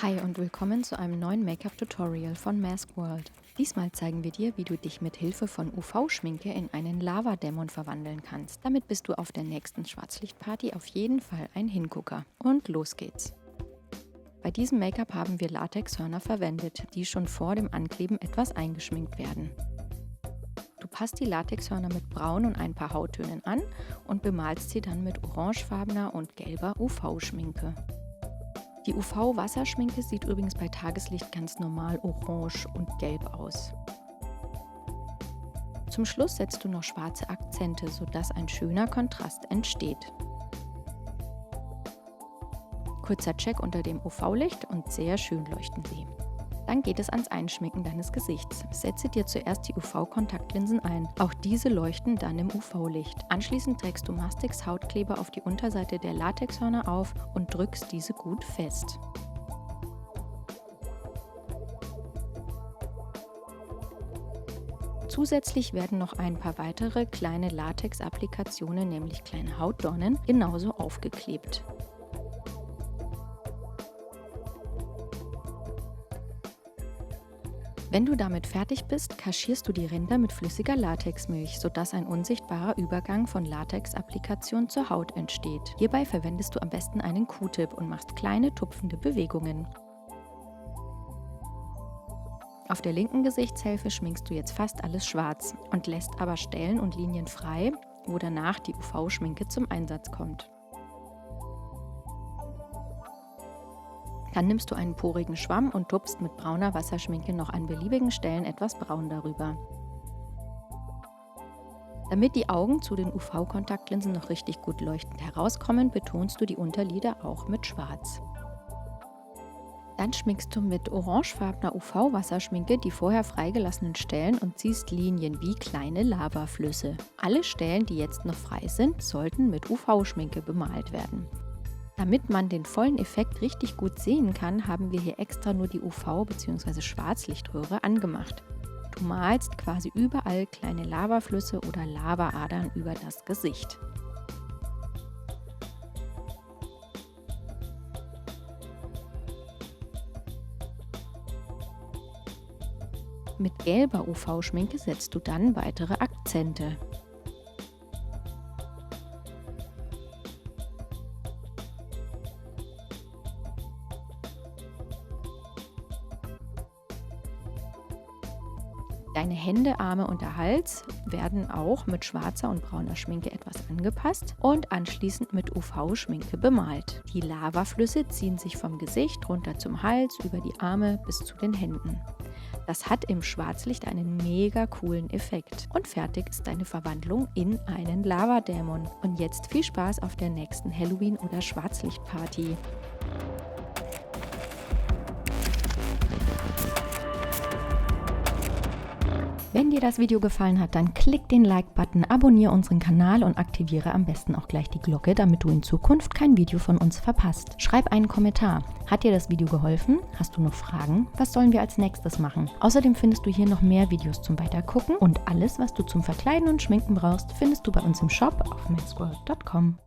Hi und willkommen zu einem neuen Make-up-Tutorial von Mask World. Diesmal zeigen wir dir, wie du dich mit Hilfe von UV-Schminke in einen Lavadämon verwandeln kannst. Damit bist du auf der nächsten Schwarzlichtparty auf jeden Fall ein Hingucker. Und los geht's! Bei diesem Make-up haben wir Latexhörner verwendet, die schon vor dem Ankleben etwas eingeschminkt werden. Du passt die Latexhörner mit Braun und ein paar Hauttönen an und bemalst sie dann mit orangefarbener und gelber UV-Schminke. Die UV-Wasserschminke sieht übrigens bei Tageslicht ganz normal orange und gelb aus. Zum Schluss setzt du noch schwarze Akzente, sodass ein schöner Kontrast entsteht. Kurzer Check unter dem UV-Licht und sehr schön leuchten sie. Dann geht es ans Einschminken deines Gesichts. Setze dir zuerst die UV-Kontaktlinsen ein. Auch diese leuchten dann im UV-Licht. Anschließend trägst du Mastix Hautkleber auf die Unterseite der Latexhörner auf und drückst diese gut fest. Zusätzlich werden noch ein paar weitere kleine Latex-Applikationen, nämlich kleine Hautdornen, genauso aufgeklebt. Wenn du damit fertig bist, kaschierst du die Ränder mit flüssiger Latexmilch, sodass ein unsichtbarer Übergang von Latex-Applikation zur Haut entsteht. Hierbei verwendest du am besten einen Q-Tip und machst kleine tupfende Bewegungen. Auf der linken Gesichtshälfte schminkst du jetzt fast alles schwarz und lässt aber Stellen und Linien frei, wo danach die UV-Schminke zum Einsatz kommt. Dann nimmst du einen porigen Schwamm und tupfst mit brauner Wasserschminke noch an beliebigen Stellen etwas braun darüber. Damit die Augen zu den UV-Kontaktlinsen noch richtig gut leuchtend herauskommen, betonst du die Unterlider auch mit Schwarz. Dann schminkst du mit orangefarbener UV-Wasserschminke die vorher freigelassenen Stellen und ziehst Linien wie kleine Lavaflüsse. Alle Stellen, die jetzt noch frei sind, sollten mit UV-Schminke bemalt werden. Damit man den vollen Effekt richtig gut sehen kann, haben wir hier extra nur die UV- bzw. Schwarzlichtröhre angemacht. Du malst quasi überall kleine Lavaflüsse oder Lavaadern über das Gesicht. Mit gelber UV-Schminke setzt du dann weitere Akzente. Deine Hände, Arme und der Hals werden auch mit schwarzer und brauner Schminke etwas angepasst und anschließend mit UV-Schminke bemalt. Die Lavaflüsse ziehen sich vom Gesicht runter zum Hals, über die Arme bis zu den Händen. Das hat im Schwarzlicht einen mega coolen Effekt. Und fertig ist deine Verwandlung in einen Lavadämon. Und jetzt viel Spaß auf der nächsten Halloween- oder Schwarzlichtparty. Wenn dir das Video gefallen hat, dann klick den Like-Button, abonniere unseren Kanal und aktiviere am besten auch gleich die Glocke, damit du in Zukunft kein Video von uns verpasst. Schreib einen Kommentar. Hat dir das Video geholfen? Hast du noch Fragen? Was sollen wir als nächstes machen? Außerdem findest du hier noch mehr Videos zum Weitergucken und alles, was du zum Verkleiden und Schminken brauchst, findest du bei uns im Shop auf maskworld.com.